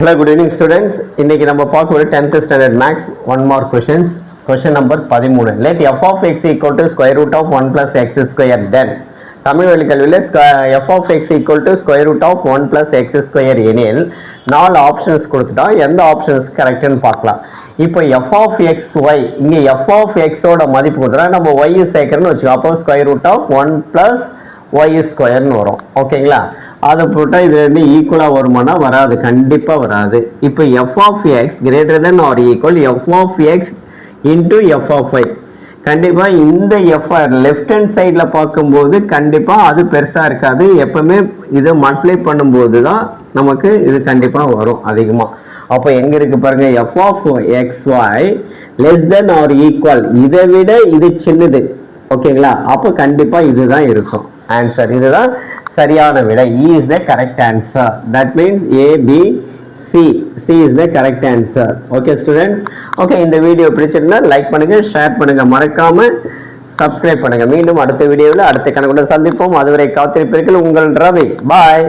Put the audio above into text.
Hello, good evening students. இன்னைக்கு நம்ம பார்க்க போற 10th standard maths one more questions. Question number 13. Let f of x equal to square root of 1 plus x square then. Tamil வழி கல்வியில் f of x equal to square root of 1 plus x square எனில் 4 options கொடுத்துட்டா எந்த options கரெக்ட்னு பார்க்கலாம். இப்போ f of x y இங்க f of x ஓட மதிப்பு கொடுத்தா நம்ம y சேர்க்கறோம்னு வச்சுக்கோ. அப்போ square root of 1 plus y ஸ்கொயர்னு வரும். ஓகேங்களா? அதை போட்டால் இது ரெண்டு ஈக்குவலாக வருமானா வராது, கண்டிப்பாக வராது. இப்போ F of X greater than or equal F of X into F of Y. கண்டிப்பாக இந்த எஃப் லெஃப்ட் ஹேண்ட் சைடில் பார்க்கும்போது கண்டிப்பாக அது பெருசாக இருக்காது. எப்பவுமே இதை மல்டிப்ளை பண்ணும்போது தான் நமக்கு இது கண்டிப்பாக வரும் அதிகமாக. அப்போ எங்கே இருக்குது பாருங்கள், F of X Y less than or equal, இதை விட இது சின்னது. ஓகேங்களா? அப்போ கண்டிப்பாக இதுதான் இருக்கும் ஆன்சர். இதுதான் சரியான விடை. E is the correct answer. That means A, B, C. C is the correct answer. Okay students. Okay, இந்த வீடியோ பிடிச்சிருந்தா லைக் பண்ணுங்க, ஷேர் பண்ணுங்க, மறக்காம சப்ஸ்கிரைப் பண்ணுங்க. மீண்டும் அடுத்த வீடியோவில் அடுத்த கணக்குடன் சந்திப்போம். அதுவரை காத்திருப்பீர்கள் உங்கள் ரவி. பாய்.